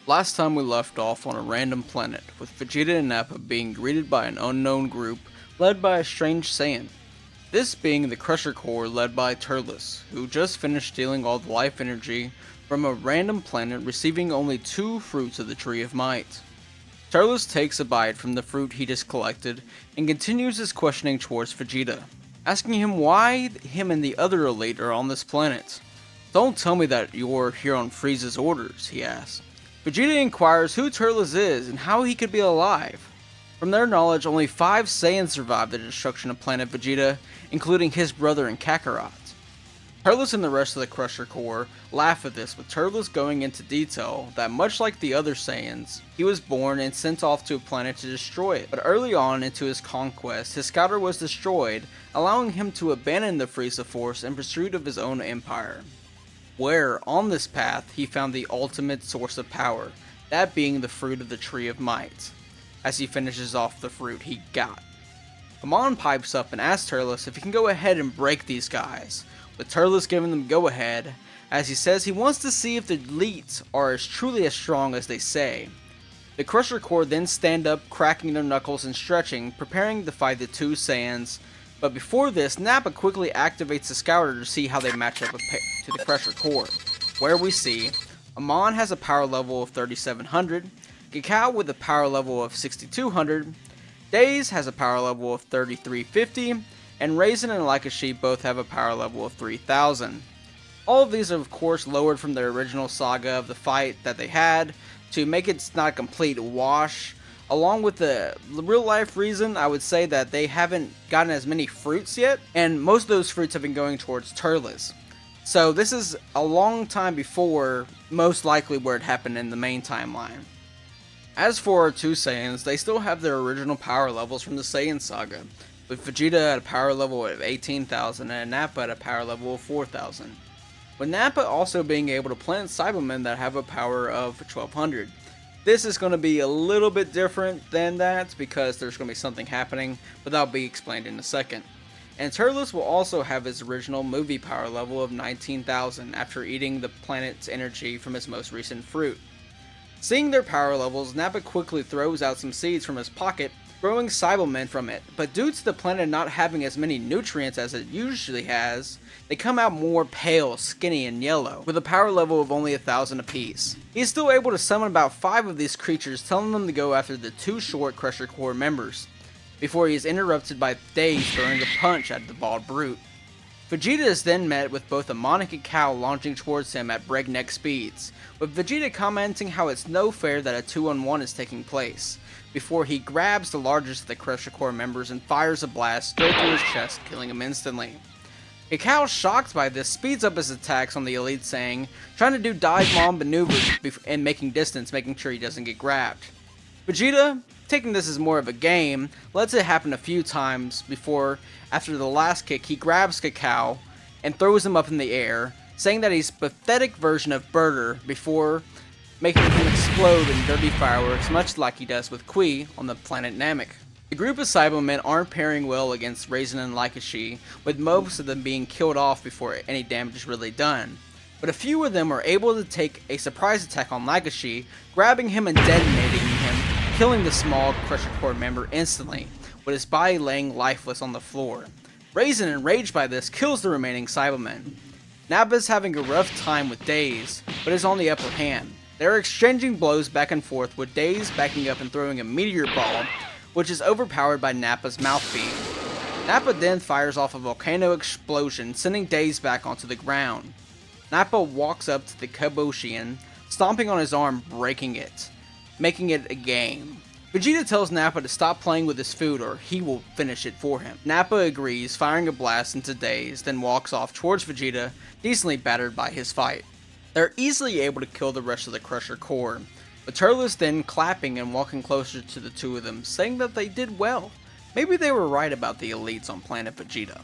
Last time we left off on a random planet, with Vegeta and Nappa being greeted by an unknown group led by a strange Saiyan. This being the Crusher Corps led by Turles, who just finished stealing all the life energy from a random planet, receiving only 2 fruits of the Tree of Might. Turles takes a bite from the fruit he just collected and continues his questioning towards Vegeta, asking him why him and the other elite are on this planet. "Don't tell me that you're here on Frieza's orders," he asks. Vegeta inquires who Turles is and how he could be alive. From their knowledge, only 5 Saiyans survived the destruction of planet Vegeta, including his brother in Kakarot. Turles and the rest of the Crusher Corps laugh at this, with Turles going into detail that much like the other Saiyans, he was born and sent off to a planet to destroy it. But early on into his conquest, his scouter was destroyed, allowing him to abandon the Frieza force in pursuit of his own empire. Where, on this path, he found the ultimate source of power, that being the fruit of the Tree of Might. As he finishes off the fruit he got, Amon pipes up and asks Turles if he can go ahead and break these guys, with Turles giving them go ahead, as he says he wants to see if the elites are truly as strong as they say. The Crusher Corps then stand up, cracking their knuckles and stretching, preparing to fight the 2 Saiyans. But before this, Nappa quickly activates the scouter to see how they match up to the Crusher Corps, where we see Amon has a power level of 3700, Cacao with a power level of 6200, Days has a power level of 3350, and Raisin and Laikashi both have a power level of 3000. All of these are of course lowered from their original saga of the fight that they had to make it not a complete wash. Along with the real life reason, I would say that they haven't gotten as many fruits yet, and most of those fruits have been going towards Turles. So this is a long time before most likely where it happened in the main timeline. As for our 2 Saiyans, they still have their original power levels from the Saiyan saga, with Vegeta at a power level of 18,000 and Nappa at a power level of 4,000. With Nappa also being able to plant Cybermen that have a power of 1200. This is going to be a little bit different than that because there's going to be something happening, but that'll be explained in a second. And Turles will also have his original movie power level of 19,000 after eating the planet's energy from his most recent fruit. Seeing their power levels, Nappa quickly throws out some seeds from his pocket, growing Cybermen from it, but due to the planet not having as many nutrients as it usually has, they come out more pale, skinny, and yellow, with a power level of only 1,000 apiece. He is still able to summon about 5 of these creatures, telling them to go after the 2 short Crusher Corps members, before he is interrupted by Days throwing a punch at the bald brute. Vegeta is then met with both Amon and Cacao launching towards him at breakneck speeds, with Vegeta commenting how it's no fair that a 2-on-1 is taking place, before he grabs the largest of the Crusher Corps members and fires a blast straight through his chest, killing him instantly. Cacao, shocked by this, speeds up his attacks on the Elite Saiyan, trying to do dive bomb maneuvers and making distance, making sure he doesn't get grabbed. Vegeta, taking this as more of a game, lets it happen a few times before, after the last kick, he grabs Cacao and throws him up in the air, saying that he's a pathetic version of Birder before making him explode in dirty fireworks, much like he does with Kui on the planet Namek. The group of Cybermen aren't pairing well against Raisin and Laikashi, with most of them being killed off before any damage is really done. But a few of them are able to take a surprise attack on Laikashi, grabbing him and detonating him, killing the small Crusher Corps member instantly, with his body laying lifeless on the floor. Raisin, enraged by this, kills the remaining Cybermen. Nappa is having a rough time with Days, but is on the upper hand. They're exchanging blows back and forth, with Days backing up and throwing a meteor ball, which is overpowered by Nappa's mouth beam. Nappa then fires off a volcano explosion, sending Days back onto the ground. Nappa walks up to the Kaboshian, stomping on his arm, breaking it, making it a game. Vegeta tells Nappa to stop playing with his food or he will finish it for him. Nappa agrees, firing a blast into Days, then walks off towards Vegeta, decently battered by his fight. They're easily able to kill the rest of the Crusher Corps, with Turles then clapping and walking closer to the 2 of them, saying that they did well. Maybe they were right about the elites on planet Vegeta.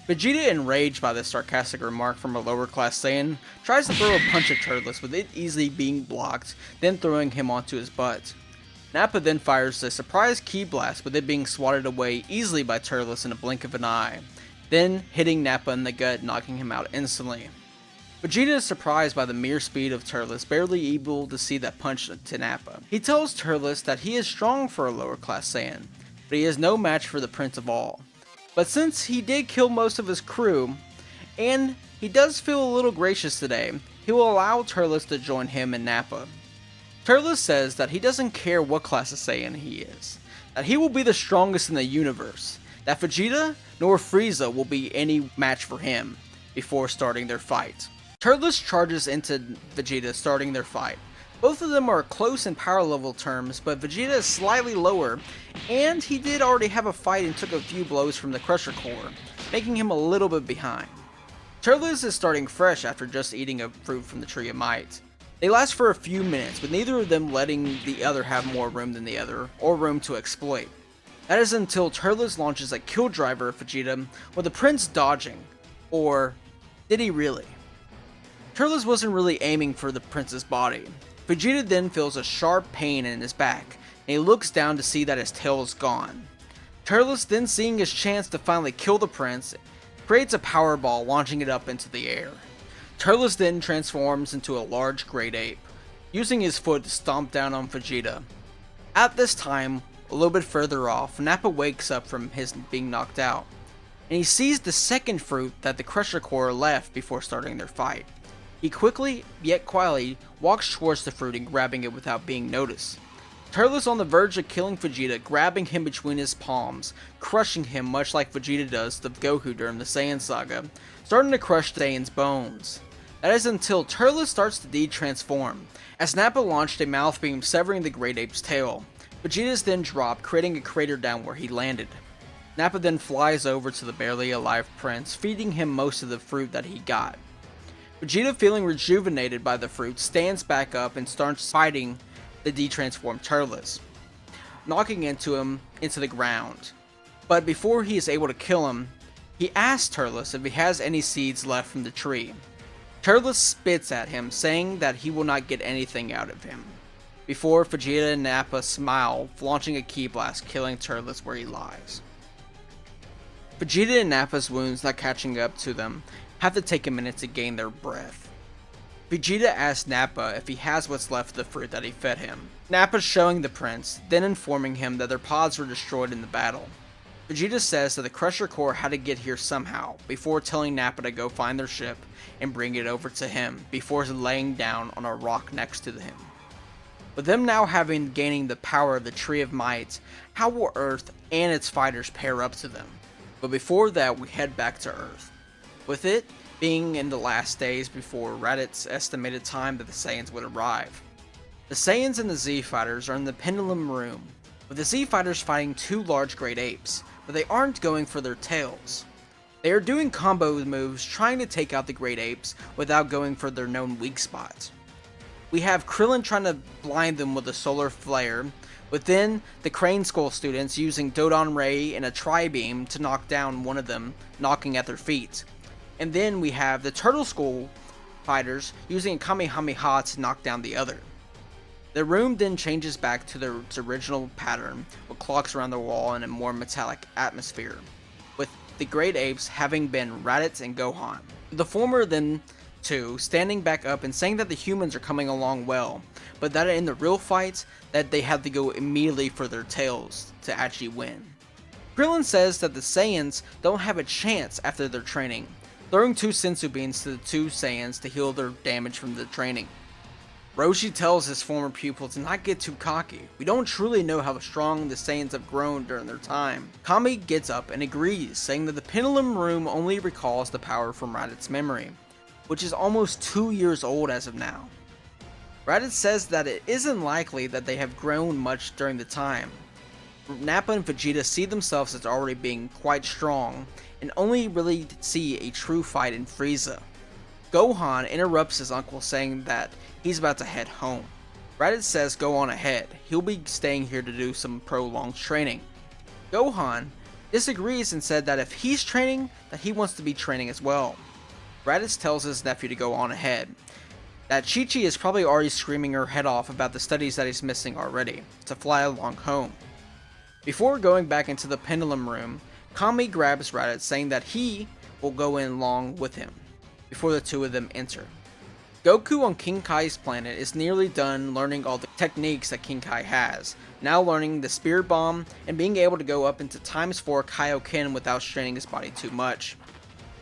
Vegeta, enraged by this sarcastic remark from a lower class Saiyan, tries to throw a punch at Turles, with it easily being blocked, then throwing him onto his butt. Nappa then fires a surprise ki blast, with it being swatted away easily by Turles in a blink of an eye, then hitting Nappa in the gut, knocking him out instantly. Vegeta is surprised by the mere speed of Turles, barely able to see that punch to Nappa. He tells Turles that he is strong for a lower class Saiyan, but he is no match for the Prince of All. But since he did kill most of his crew, and he does feel a little gracious today, he will allow Turles to join him and Nappa. Turles says that he doesn't care what class of Saiyan he is, that he will be the strongest in the universe, that Vegeta nor Frieza will be any match for him before starting their fight. Turles charges into Vegeta starting their fight. Both of them are close in power level terms, but Vegeta is slightly lower, and he did already have a fight and took a few blows from the Crusher Core, making him a little bit behind. Turles is starting fresh after just eating a fruit from the Tree of Might. They last for a few minutes, with neither of them letting the other have more room than the other, or room to exploit. That is until Turles launches a kill driver at Vegeta, with the Prince dodging. Or did he really? Turles wasn't really aiming for the Prince's body. Vegeta then feels a sharp pain in his back, and he looks down to see that his tail is gone. Turles, then seeing his chance to finally kill the Prince, creates a power ball, launching it up into the air. Turles then transforms into a large great ape, using his foot to stomp down on Vegeta. At this time, a little bit further off, Nappa wakes up from his being knocked out, and he sees the second fruit that the Crusher Core left before starting their fight. He quickly, yet quietly, walks towards the fruit and grabbing it without being noticed. Turles on the verge of killing Vegeta, grabbing him between his palms, crushing him much like Vegeta does to Goku during the Saiyan saga, starting to crush Saiyan's bones. That is until Turles starts to de-transform, as Nappa launched a mouth beam severing the Great Ape's tail. Vegeta is then dropped, creating a crater down where he landed. Nappa then flies over to the barely alive Prince, feeding him most of the fruit that he got. Vegeta, feeling rejuvenated by the fruit, stands back up and starts fighting the de-transformed Turles, knocking into him into the ground. But before he is able to kill him, he asks Turles if he has any seeds left from the tree. Turles spits at him, saying that he will not get anything out of him, before Vegeta and Nappa smile, launching a ki blast, killing Turles where he lies. Vegeta and Nappa's wounds not catching up to them have to take a minute to gain their breath. Vegeta asks Nappa if he has what's left of the fruit that he fed him. Nappa showing the Prince, then informing him that their pods were destroyed in the battle. Vegeta says that the Crusher Core had to get here somehow, before telling Nappa to go find their ship and bring it over to him, before laying down on a rock next to him. With them now gaining the power of the Tree of Might, how will Earth and its fighters pair up to them? But before that, we head back to Earth, with it being in the last days before Raditz estimated time that the Saiyans would arrive. The Saiyans and the Z Fighters are in the Pendulum Room, with the Z Fighters fighting two large Great Apes, but they aren't going for their tails. They are doing combo moves trying to take out the Great Apes without going for their known weak spots. We have Krillin trying to blind them with a solar flare, within the Crane Skull students using Dodon Ray and a Tri-Beam to knock down one of them, knocking at their feet. And then we have the Turtle Skull fighters using a Kamehameha to knock down the other. The room then changes back to its original pattern, with clocks around the wall and a more metallic atmosphere, with the Great Apes having been Raditz and Gohan. The former then two standing back up and saying that the humans are coming along well, but that in the real fights that they have to go immediately for their tails to actually win. Krillin says that the Saiyans don't have a chance after their training, throwing two Senzu beans to the two Saiyans to heal their damage from the training. Roshi tells his former pupil to not get too cocky. We don't truly know how strong the Saiyans have grown during their time. Kami gets up and agrees, saying that the Pendulum Room only recalls the power from Raditz's memory, which is almost 2 years old as of now. Raditz says that it isn't likely that they have grown much during the time. Nappa and Vegeta see themselves as already being quite strong, and only really see a true fight in Frieza. Gohan interrupts his uncle, saying that he's about to head home. Raditz says go on ahead, he'll be staying here to do some prolonged training. Gohan disagrees and said that if he's training, that he wants to be training as well. Raditz tells his nephew to go on ahead, that Chi-Chi is probably already screaming her head off about the studies that he's missing already, to fly along home. Before going back into the Pendulum Room, Kami grabs Raditz, saying that he will go in along with him, before the two of them enter. Goku on King Kai's planet is nearly done learning all the techniques that King Kai has, now learning the Spirit Bomb and being able to go up into ×4 Kaioken without straining his body too much.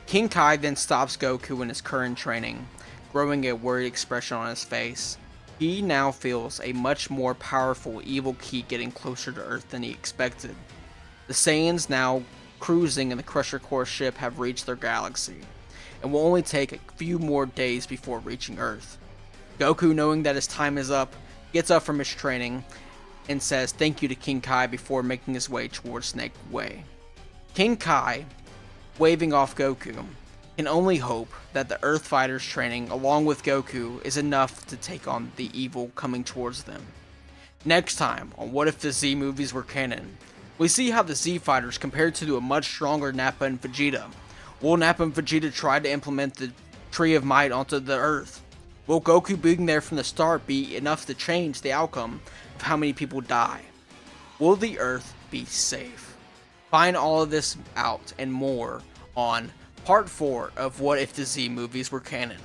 King Kai then stops Goku in his current training, growing a worried expression on his face. He now feels a much more powerful evil Ki getting closer to Earth than he expected. The Saiyans now cruising in the Crusher Core ship have reached their galaxy, and will only take a few more days before reaching Earth. Goku, knowing that his time is up, gets up from his training and says thank you to King Kai before making his way towards Snake Way. King Kai, waving off Goku, can only hope that the Earth Fighters training along with Goku is enough to take on the evil coming towards them. Next time on What If the Z Movies Were Canon, we see how the Z Fighters compared to a much stronger Nappa and Vegeta. Will Nappa and Vegeta try to implement the Tree of Might onto the Earth? Will Goku being there from the start be enough to change the outcome of how many people die? Will the Earth be safe? Find all of this out and more on Part 4 of What If the Z Movies Were Canon.